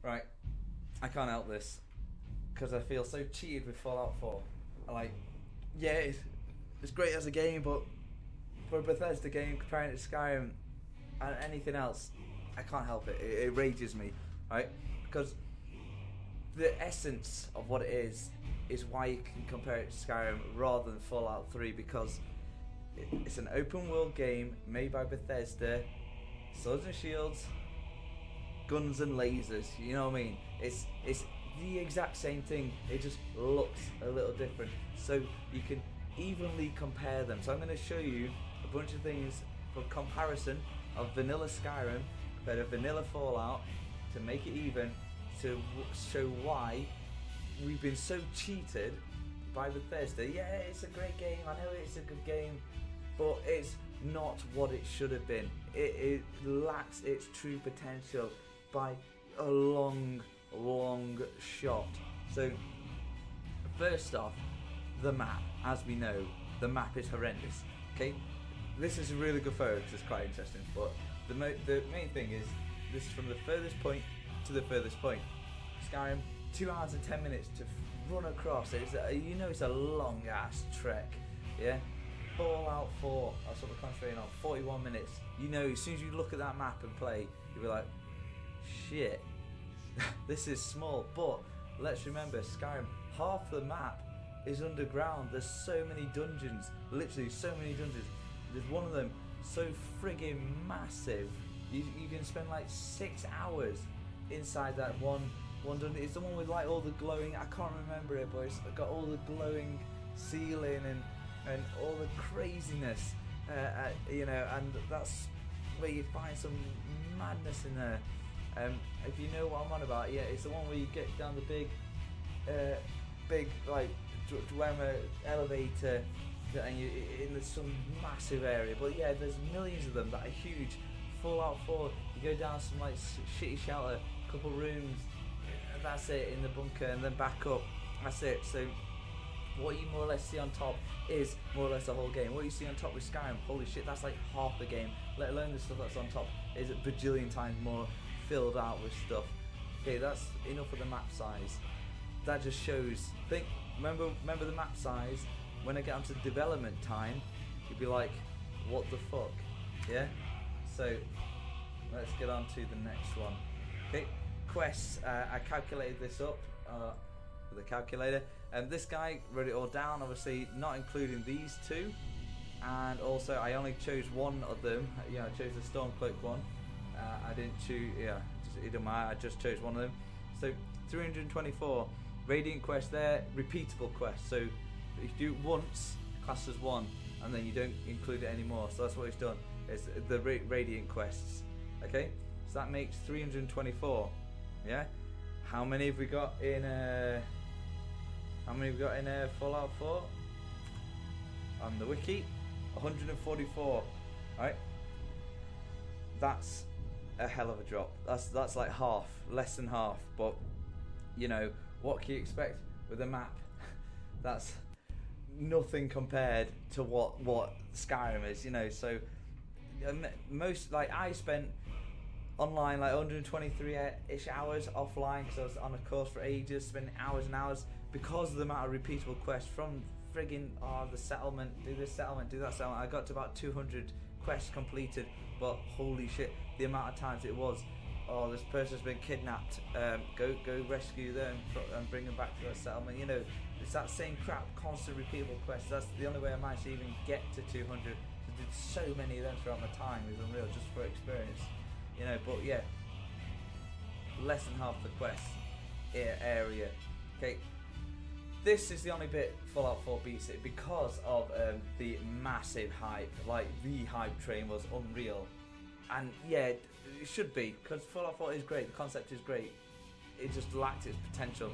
Right, I can't help this because I feel so cheated with Fallout 4. Like, yeah, it's great as a game, but for a Bethesda game, comparing it to Skyrim and anything else, I can't help it. It rages me, right? Because the essence of what it is why you can compare it to Skyrim rather than Fallout 3, because it's an open world game made by Bethesda, swords and shields, guns and lasers, you know what I mean? It's the exact same thing, it just looks a little different, so you can evenly compare them. So I'm going to show you a bunch of things for comparison of vanilla Skyrim compared to vanilla Fallout to make it even, to show why we've been so cheated by Bethesda. Yeah, it's a great game, I know it's a good game, but it's not what it should have been. It lacks its true potential by a long shot. So first off, the map. As we know, the map is horrendous. Okay, this is a really good photo because it's quite interesting, but the main thing is this is from the furthest point to the furthest point. Skyrim, 2 hours and 10 minutes to run across. It's you know, it's a long ass trek. Yeah, Fallout 4, that's what we're concentrating on, 41 minutes. You know, as soon as you look at that map and play, you'll be like, shit, this is small. But let's remember, Skyrim, half the map is underground. There's so many dungeons, literally so many dungeons. There's one of them so friggin' massive, you can spend like 6 hours inside that one dungeon. It's the one with like all the glowing, I can't remember it, but it's got all the glowing ceiling and all the craziness, you know, and that's where you find some madness in there. If you know what I'm on about, yeah, it's the one where you get down the big like Dwemer elevator, and you in some massive area. But yeah, there's millions of them that are huge. Fallout 4, you go down some like shitty shelter, couple rooms, and that's it, in the bunker, and then back up. That's it. So what you more or less see on top is more or less the whole game. What you see on top with Skyrim, holy shit, that's like half the game. Let alone the stuff that's on top is a bajillion times more filled out with stuff. Okay, that's enough of the map size. That just shows. Remember the map size. When I get onto development time, you'd be like, what the fuck? Yeah. So let's get on to the next one. Okay, quests. I calculated this up with a calculator, and this guy wrote it all down. Obviously, not including these two, and also I only chose one of them. Yeah, I chose the Stormcloak one. I didn't choose. Yeah, it doesn't matter. I just chose one of them. So 324 radiant quests. They're repeatable quests. So if you do it once, class as one, and then you don't include it anymore. So that's what it's done. It's the radiant quests. Okay, so that makes 324. Yeah. How many have we got in? Fallout 4? On the wiki, 144. Right. That's a hell of a drop. That's like half, less than half. But you know, what can you expect with a map? That's nothing compared to what Skyrim is, you know. So most, like, I spent online like 123-ish hours offline because I was on a course for ages, spending hours and hours because of the amount of repeatable quests from friggin' the settlement, do this settlement, do that settlement. I got to about 200 quests completed, but holy shit, the amount of times it was, oh, this person's been kidnapped, go rescue them and bring them back to their settlement. You know, it's that same crap, constant repeatable quests. That's the only way I managed to even get to 200. I did so many of them throughout my time. It was unreal, just for experience, you know. But yeah, less than half the quest area. Okay, this is the only bit Fallout 4 beats it because of the massive hype. Like, the hype train was unreal, and yeah, it should be, because Fallout 4 is great, the concept is great, it just lacked its potential.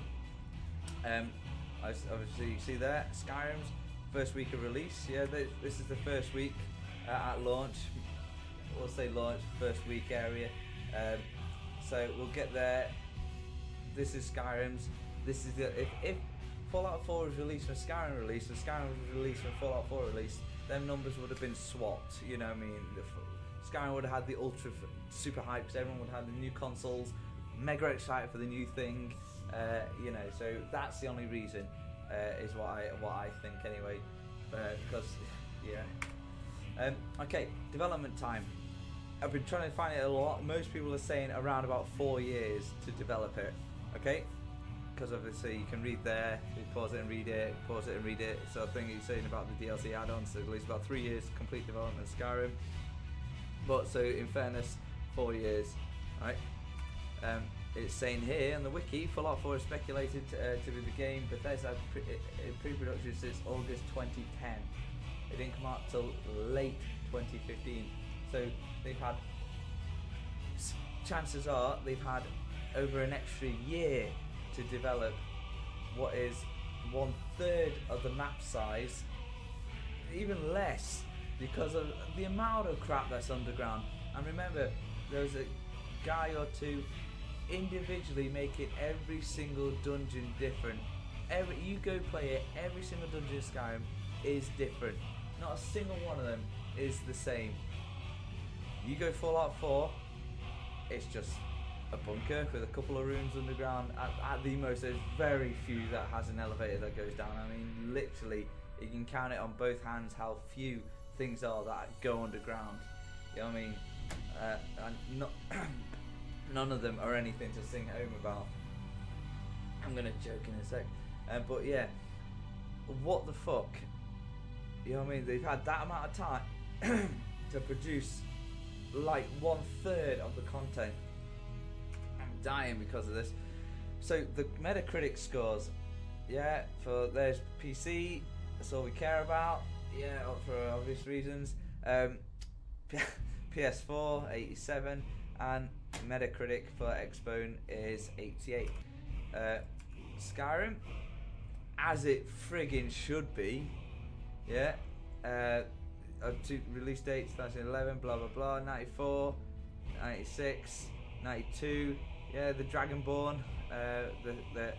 Obviously you see there, Skyrim's first week of release. Yeah, this is the first week at launch. We'll say launch, first week area. So we'll get there. This is Skyrim's. This is the if Fallout 4 was released when Skyrim released, and Skyrim was released when Fallout 4 released, them numbers would have been swapped. You know what I mean? Skyrim would have had the ultra super hype because everyone would have the new consoles, mega excited for the new thing. You know, so that's the only reason, is what I think anyway. Because yeah. Okay, development time. I've been trying to find it a lot. Most people are saying around about 4 years to develop it. Okay, because obviously you can read there, you pause it and read it, pause it and read it. So I think he's saying about the DLC add-ons, so at least about 3 years to complete development of Skyrim. But so in fairness, 4 years, right? It's saying here on the wiki, Fallout 4 is speculated to be the game Bethesda in pre-production since August 2010. It didn't come out till late 2015. So they've had, chances are they've had over an extra year to develop what is 1/3 of the map size, even less, because of the amount of crap that's underground. And remember, there's a guy or two individually making every single dungeon different. You go play it, every single dungeon in Skyrim is different. Not a single one of them is the same. You go Fallout 4, it's just a bunker with a couple of rooms underground. At the most, there's very few that has an elevator that goes down. I mean, literally, you can count it on both hands how few things are that go underground. You know what I mean? And not none of them are anything to sing home about. I'm gonna joke in a sec, but yeah, what the fuck? You know what I mean? They've had that amount of time to produce like 1/3 of the content. I'm dying because of this. So the Metacritic scores, yeah, for there's PC, that's all we care about, yeah, for obvious reasons. PS4 87 and Metacritic for Xbone is 88. Skyrim, as it friggin' should be, yeah. Release dates 2011, blah blah blah, 94, 96, 92. Yeah, the Dragonborn, the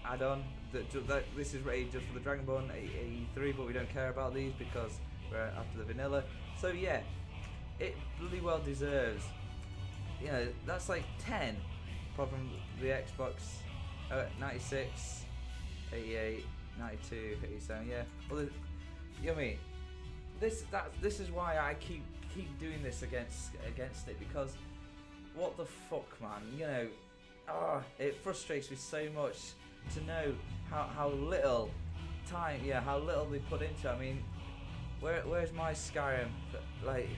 add-on. This is rated just for the Dragonborn, 83, but we don't care about these because we're after the vanilla. So yeah, it bloody well deserves. You know, that's like 10, apart from the Xbox. 96, 88, 92, 87. Yeah. Well, you know what I mean. This is why I keep doing this against it, because what the fuck, man. You know, it frustrates me so much to know how little time, how little they put into it. I mean, where's my Skyrim? Like,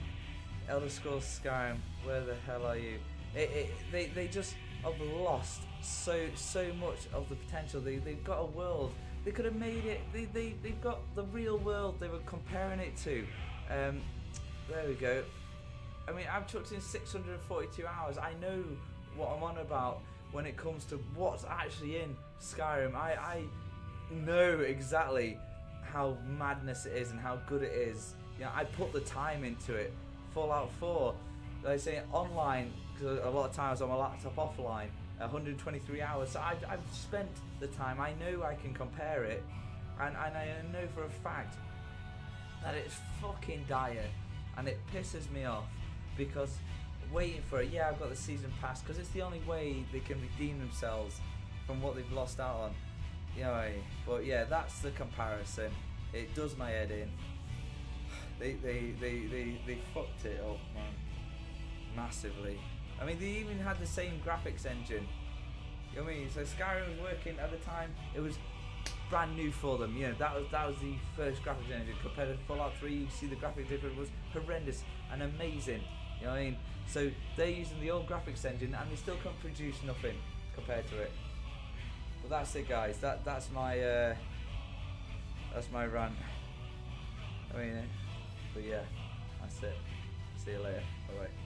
Elder Scrolls Skyrim, where the hell are you? They just have lost so much of the potential. They've got a world. They could have made it. They've got the real world they were comparing it to. There we go. I mean, I've chucked in 642 hours. I know what I'm on about when it comes to what's actually in Skyrim. I know exactly how madness it is and how good it is. You know, I put the time into it. Fallout 4, they say online, because a lot of times on my laptop offline, 123 hours. So I've spent the time. I know I can compare it, and I know for a fact that it's fucking dire, and it pisses me off because waiting for it. Yeah, I've got the season pass because it's the only way they can redeem themselves from what they've lost out on. You know, but yeah, that's the comparison. It does my head in. They fucked it up, man, massively. I mean, they even had the same graphics engine. You know what I mean? So Skyrim was working at the time. It was brand new for them. You know, that was the first graphics engine. Compared to Fallout 3, you see the graphics difference was horrendous and amazing. You know what I mean? So they're using the old graphics engine and they still can't produce nothing compared to it. But that's it, guys. That's my rant. I mean, but yeah, that's it. See you later. Bye bye.